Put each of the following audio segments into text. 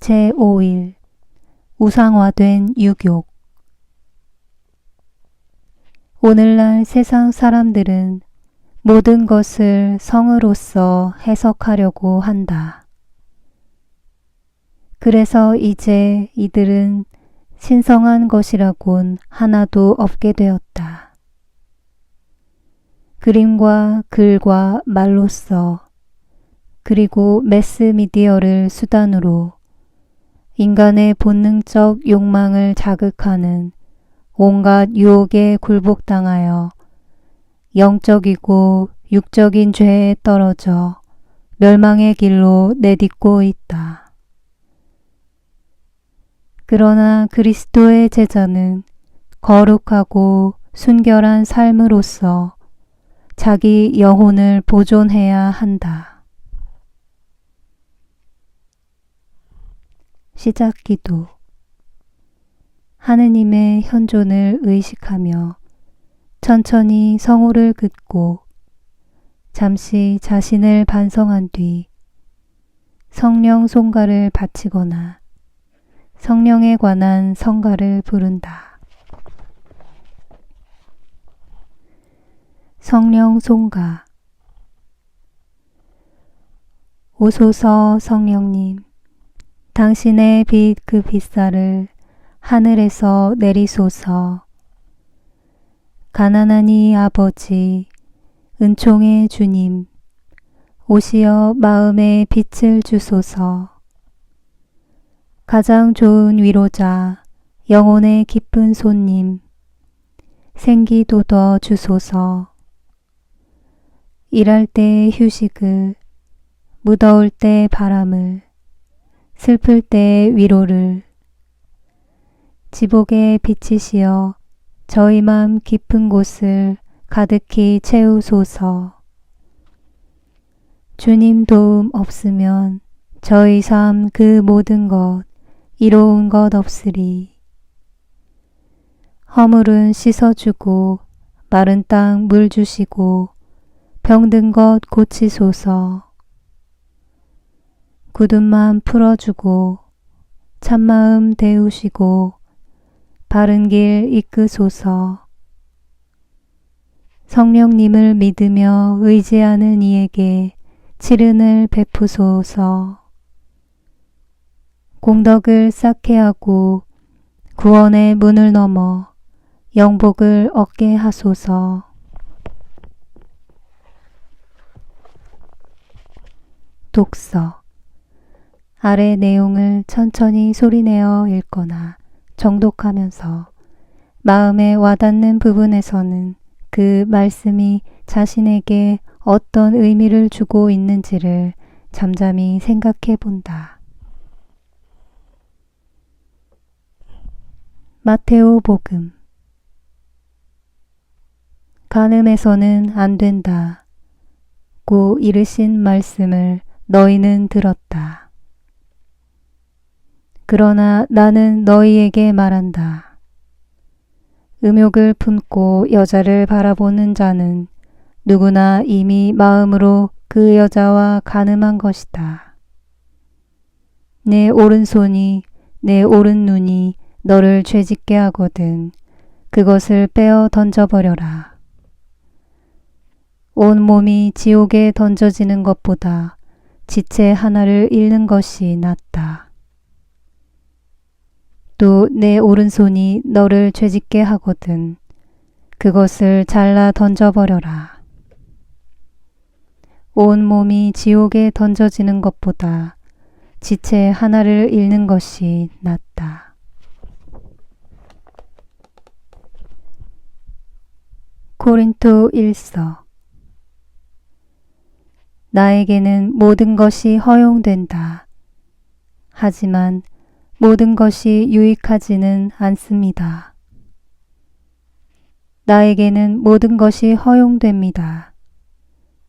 제5일 우상화된 유욕. 오늘날 세상 사람들은 모든 것을 성으로서 해석하려고 한다. 그래서 이제 이들은 신성한 것이라곤 하나도 없게 되었다. 그림과 글과 말로써 그리고 매스미디어를 수단으로 인간의 본능적 욕망을 자극하는 온갖 유혹에 굴복당하여 영적이고 육적인 죄에 떨어져 멸망의 길로 내딛고 있다. 그러나 그리스도의 제자는 거룩하고 순결한 삶으로서 자기 영혼을 보존해야 한다. 시작기도. 하느님의 현존을 의식하며 천천히 성호를 긋고 잠시 자신을 반성한 뒤 성령 송가를 바치거나 성령에 관한 성가를 부른다. 성령 송가. 오소서 성령님, 당신의 빛 그 빛살을 하늘에서 내리소서. 가난하니 아버지, 은총의 주님, 오시어 마음에 빛을 주소서. 가장 좋은 위로자, 영혼의 기쁜 손님, 생기 돋워 주소서. 일할 때 휴식을, 무더울 때 바람을, 슬플 때 위로를, 지복에 빛이시여 저희 맘 깊은 곳을 가득히 채우소서. 주님 도움 없으면 저희 삶 그 모든 것 이로운 것 없으리. 허물은 씻어주고 마른 땅 물 주시고 병든 것 고치소서. 굳은 맘 풀어주고 참마음 데우시고 바른 길 이끄소서. 성령님을 믿으며 의지하는 이에게 칠은을 베푸소서. 공덕을 쌓게 하고 구원의 문을 넘어 영복을 얻게 하소서. 독서. 아래 내용을 천천히 소리내어 읽거나 정독하면서 마음에 와닿는 부분에서는 그 말씀이 자신에게 어떤 의미를 주고 있는지를 잠잠히 생각해 본다. 마테오 복음. 간음해서는 안 된다 고 이르신 말씀을 너희는 들었다. 그러나 나는 너희에게 말한다. 음욕을 품고 여자를 바라보는 자는 누구나 이미 마음으로 그 여자와 간음한 것이다. 내 오른손이 내 오른 눈이 너를 죄짓게 하거든 그것을 빼어 던져버려라. 온 몸이 지옥에 던져지는 것보다 지체 하나를 잃는 것이 낫다. 또 내 오른손이 너를 죄짓게 하거든 그것을 잘라 던져버려라. 온 몸이 지옥에 던져지는 것보다 지체 하나를 잃는 것이 낫다. 고린토 1서. 나에게는 모든 것이 허용된다. 하지만 모든 것이 유익하지는 않습니다. 나에게는 모든 것이 허용됩니다.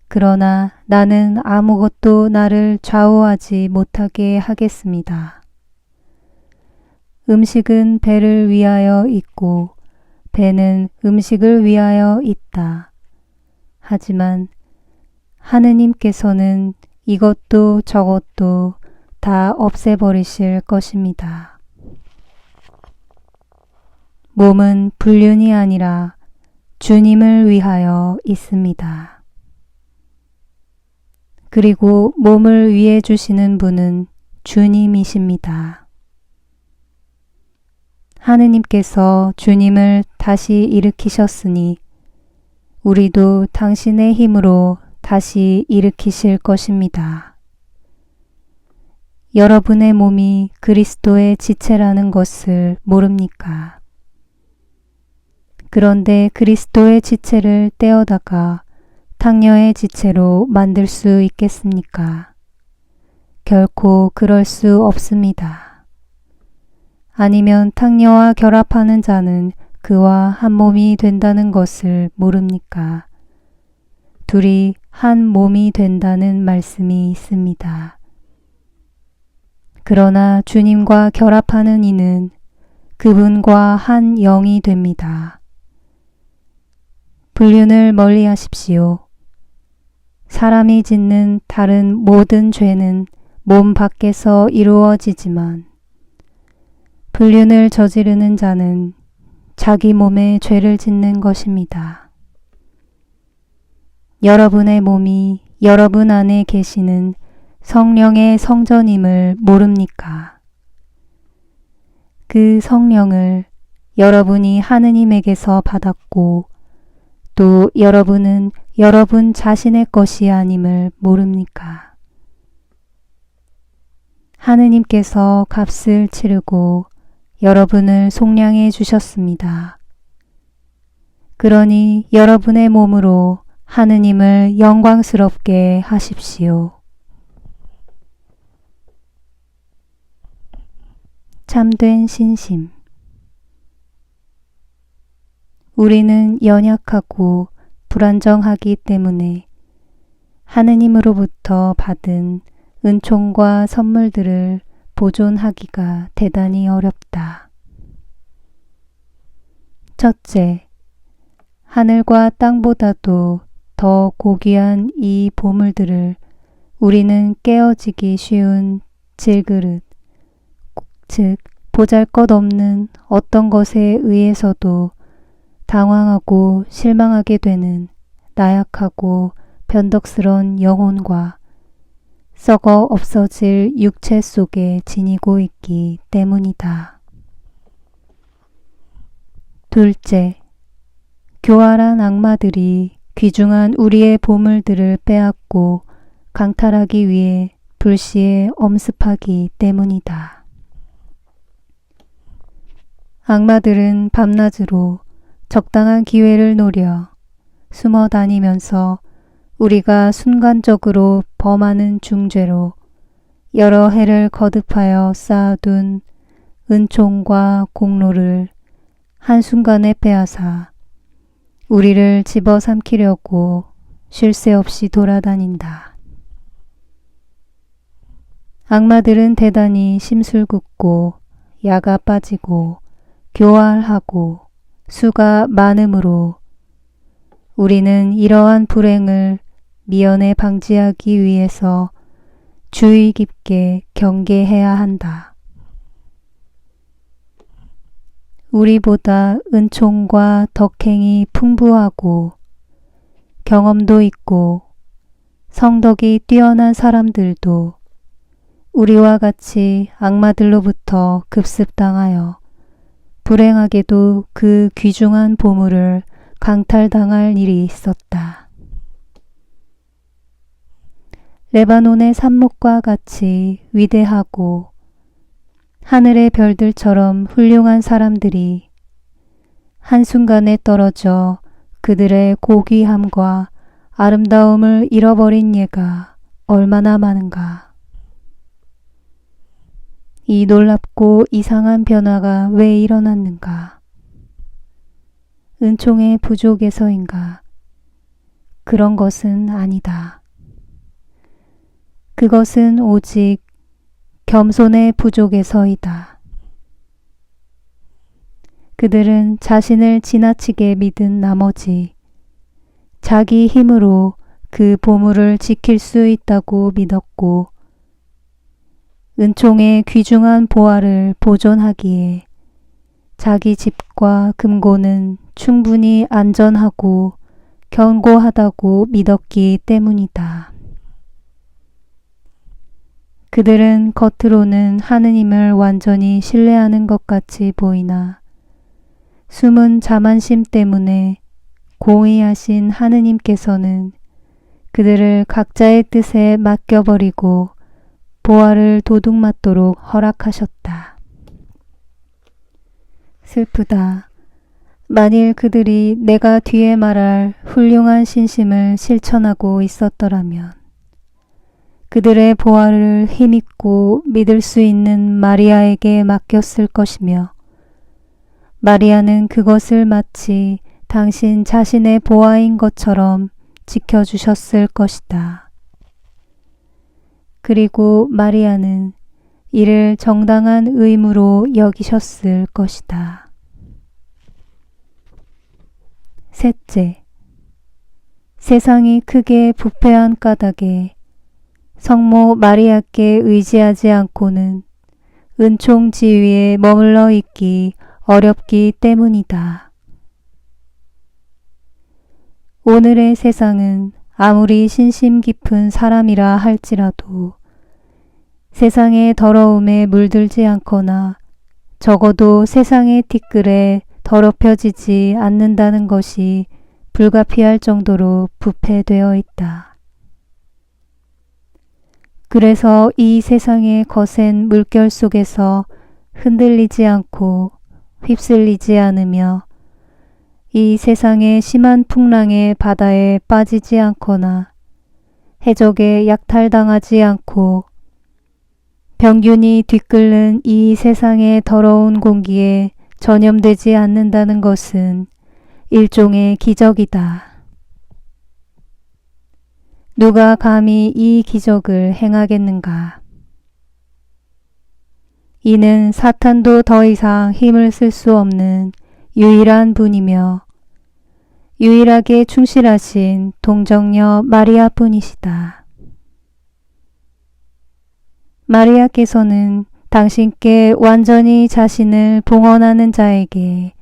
그러나 나는 아무것도 나를 좌우하지 못하게 하겠습니다. 음식은 배를 위하여 있고 배는 음식을 위하여 있다. 하지만 하느님께서는 이것도 저것도 다 없애버리실 것입니다. 몸은 불륜이 아니라 주님을 위하여 있습니다. 그리고 몸을 위해 주시는 분은 주님이십니다. 하느님께서 주님을 다시 일으키셨으니 우리도 당신의 힘으로 다시 일으키실 것입니다. 여러분의 몸이 그리스도의 지체라는 것을 모릅니까? 그런데 그리스도의 지체를 떼어다가 탕녀의 지체로 만들 수 있겠습니까? 결코 그럴 수 없습니다. 아니면 탕녀와 결합하는 자는 그와 한 몸이 된다는 것을 모릅니까? 둘이 한 몸이 된다는 말씀이 있습니다. 그러나 주님과 결합하는 이는 그분과 한 영이 됩니다. 불륜을 멀리 하십시오. 사람이 짓는 다른 모든 죄는 몸 밖에서 이루어지지만 불륜을 저지르는 자는 자기 몸에 죄를 짓는 것입니다. 여러분의 몸이 여러분 안에 계시는 성령의 성전임을 모릅니까? 그 성령을 여러분이 하느님에게서 받았고 또 여러분은 여러분 자신의 것이 아님을 모릅니까? 하느님께서 값을 치르고 여러분을 속량해 주셨습니다. 그러니 여러분의 몸으로 하느님을 영광스럽게 하십시오. 참된 신심. 우리는 연약하고 불안정하기 때문에 하느님으로부터 받은 은총과 선물들을 보존하기가 대단히 어렵다. 첫째, 하늘과 땅보다도 더 고귀한 이 보물들을 우리는 깨어지기 쉬운 질그릇, 즉 보잘것없는 어떤 것에 의해서도 당황하고 실망하게 되는 나약하고 변덕스러운 영혼과 썩어 없어질 육체 속에 지니고 있기 때문이다. 둘째, 교활한 악마들이 귀중한 우리의 보물들을 빼앗고 강탈하기 위해 불시에 엄습하기 때문이다. 악마들은 밤낮으로 적당한 기회를 노려 숨어 다니면서 우리가 순간적으로 범하는 중죄로 여러 해를 거듭하여 쌓아둔 은총과 공로를 한순간에 빼앗아 우리를 집어삼키려고 쉴 새 없이 돌아다닌다. 악마들은 대단히 심술궂고 야가 빠지고 교활하고 수가 많으므로 우리는 이러한 불행을 미연에 방지하기 위해서 주의 깊게 경계해야 한다. 우리보다 은총과 덕행이 풍부하고 경험도 있고 성덕이 뛰어난 사람들도 우리와 같이 악마들로부터 급습당하여 불행하게도 그 귀중한 보물을 강탈당할 일이 있었다. 레바논의 삽목과 같이 위대하고 하늘의 별들처럼 훌륭한 사람들이 한순간에 떨어져 그들의 고귀함과 아름다움을 잃어버린 예가 얼마나 많은가. 이 놀랍고 이상한 변화가 왜 일어났는가? 은총의 부족에서인가? 그런 것은 아니다. 그것은 오직 겸손의 부족에서이다. 그들은 자신을 지나치게 믿은 나머지 자기 힘으로 그 보물을 지킬 수 있다고 믿었고 은총의 귀중한 보화를 보존하기에 자기 집과 금고는 충분히 안전하고 견고하다고 믿었기 때문이다. 그들은 겉으로는 하느님을 완전히 신뢰하는 것 같이 보이나 숨은 자만심 때문에 공의하신 하느님께서는 그들을 각자의 뜻에 맡겨버리고 보화를 도둑맞도록 허락하셨다. 슬프다. 만일 그들이 내가 뒤에 말할 훌륭한 신심을 실천하고 있었더라면 그들의 보화를 힘있고 믿을 수 있는 마리아에게 맡겼을 것이며 마리아는 그것을 마치 당신 자신의 보화인 것처럼 지켜주셨을 것이다. 그리고 마리아는 이를 정당한 의무로 여기셨을 것이다. 셋째, 세상이 크게 부패한 까닭에 성모 마리아께 의지하지 않고는 은총 지위에 머물러 있기 어렵기 때문이다. 오늘의 세상은 아무리 신심 깊은 사람이라 할지라도 세상의 더러움에 물들지 않거나 적어도 세상의 티끌에 더럽혀지지 않는다는 것이 불가피할 정도로 부패되어 있다. 그래서 이 세상의 거센 물결 속에서 흔들리지 않고 휩쓸리지 않으며 이 세상의 심한 풍랑의 바다에 빠지지 않거나 해적에 약탈당하지 않고 병균이 뒤끓는 이 세상의 더러운 공기에 전염되지 않는다는 것은 일종의 기적이다. 누가 감히 이 기적을 행하겠는가? 이는 사탄도 더 이상 힘을 쓸 수 없는 유일한 분이며 유일하게 충실하신 동정녀 마리아 뿐이시다. 마리아께서는 당신께 완전히 자신을 봉헌하는 자에게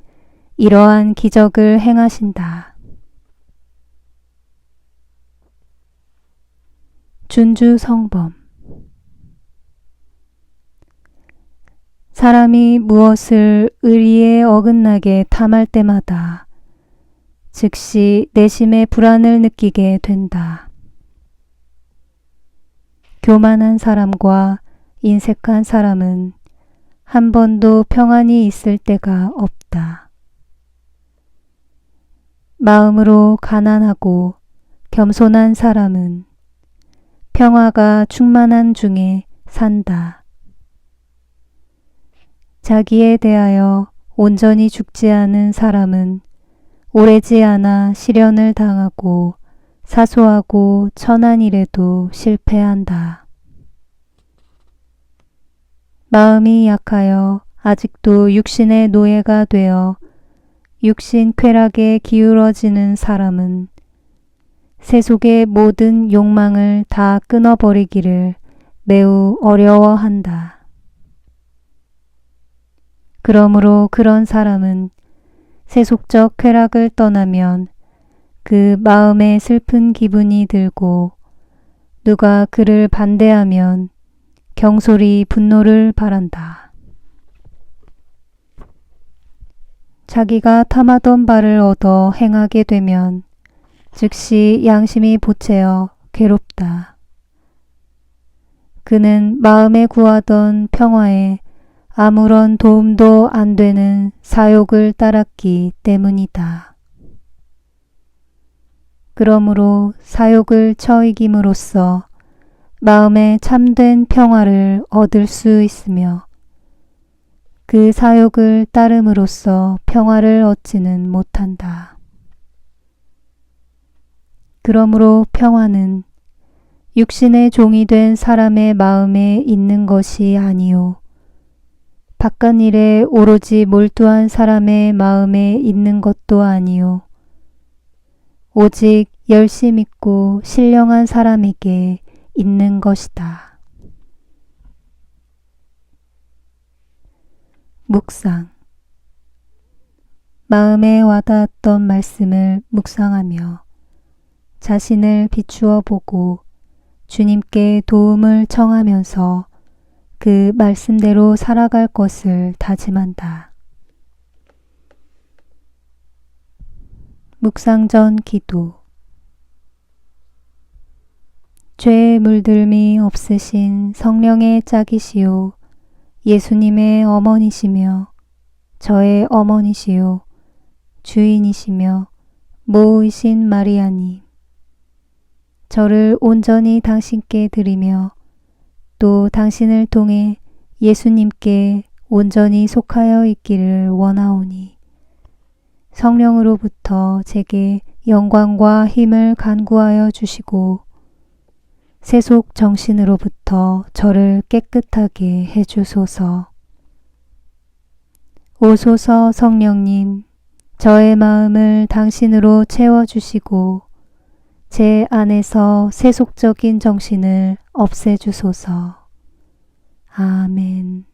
이러한 기적을 행하신다. 준주 성범. 사람이 무엇을 의리에 어긋나게 탐할 때마다 즉시 내심의 불안을 느끼게 된다. 교만한 사람과 인색한 사람은 한 번도 평안히 있을 때가 없다. 마음으로 가난하고 겸손한 사람은 평화가 충만한 중에 산다. 자기에 대하여 온전히 죽지 않은 사람은 오래지 않아 시련을 당하고 사소하고 천한 일에도 실패한다. 마음이 약하여 아직도 육신의 노예가 되어 육신 쾌락에 기울어지는 사람은 세속의 모든 욕망을 다 끊어버리기를 매우 어려워한다. 그러므로 그런 사람은 세속적 쾌락을 떠나면 그 마음에 슬픈 기분이 들고 누가 그를 반대하면 경솔히 분노를 발한다. 자기가 탐하던 바를 얻어 행하게 되면 즉시 양심이 보채어 괴롭다. 그는 마음에 구하던 평화에 아무런 도움도 안 되는 사욕을 따랐기 때문이다. 그러므로 사욕을 처이김으로써 마음에 참된 평화를 얻을 수 있으며 그 사욕을 따름으로써 평화를 얻지는 못한다. 그러므로 평화는 육신의 종이 된 사람의 마음에 있는 것이 아니요 바깥일에 오로지 몰두한 사람의 마음에 있는 것도 아니요 오직 열심 있고 신령한 사람에게 있는 것이다. 묵상. 마음에 와닿았던 말씀을 묵상하며 자신을 비추어 보고 주님께 도움을 청하면서 그 말씀대로 살아갈 것을 다짐한다. 묵상 전 기도. 죄의 물들미 없으신 성령의 짝이시오 예수님의 어머니시며 저의 어머니시요 주인이시며 모이신 마리아님, 저를 온전히 당신께 드리며 또 당신을 통해 예수님께 온전히 속하여 있기를 원하오니 성령으로부터 제게 영광과 힘을 간구하여 주시고 세속 정신으로부터 저를 깨끗하게 해주소서. 오소서 성령님, 저의 마음을 당신으로 채워주시고 제 안에서 세속적인 정신을 없애주소서. 아멘.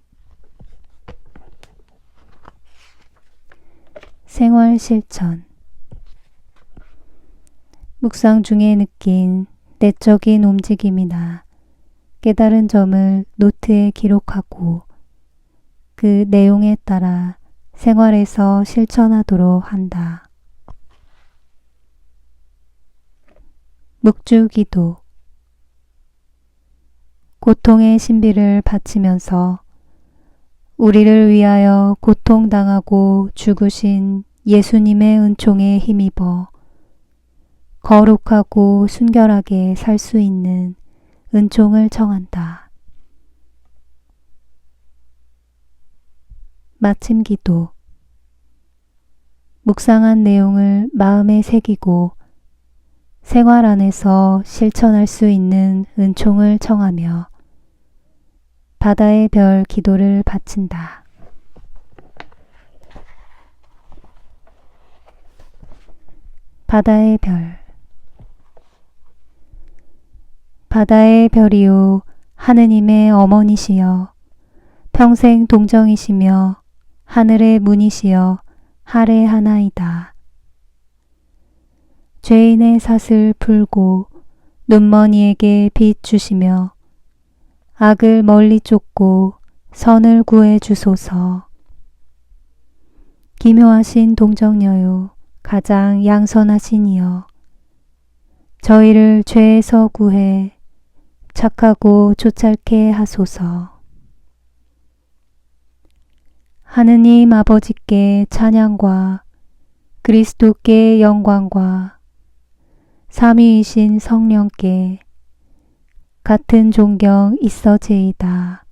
생활 실천. 묵상 중에 느낀 내적인 움직임이나 깨달은 점을 노트에 기록하고 그 내용에 따라 생활에서 실천하도록 한다. 묵주기도. 고통의 신비를 바치면서 우리를 위하여 고통당하고 죽으신 예수님의 은총에 힘입어 거룩하고 순결하게 살 수 있는 은총을 청한다. 마침 기도. 묵상한 내용을 마음에 새기고 생활 안에서 실천할 수 있는 은총을 청하며 바다의 별 기도를 바친다. 바다의 별. 바다의 별이요 하느님의 어머니시여 평생 동정이시며 하늘의 문이시여 할애하나이다. 죄인의 삿을 풀고 눈머니에게 빛 주시며 악을 멀리 쫓고 선을 구해 주소서. 기묘하신 동정녀요 가장 양선하신 이여 저희를 죄에서 구해 착하고 조찰케 하소서. 하느님 아버지께 찬양과 그리스도께 영광과 삼위이신 성령께 같은 존경 있어제이다.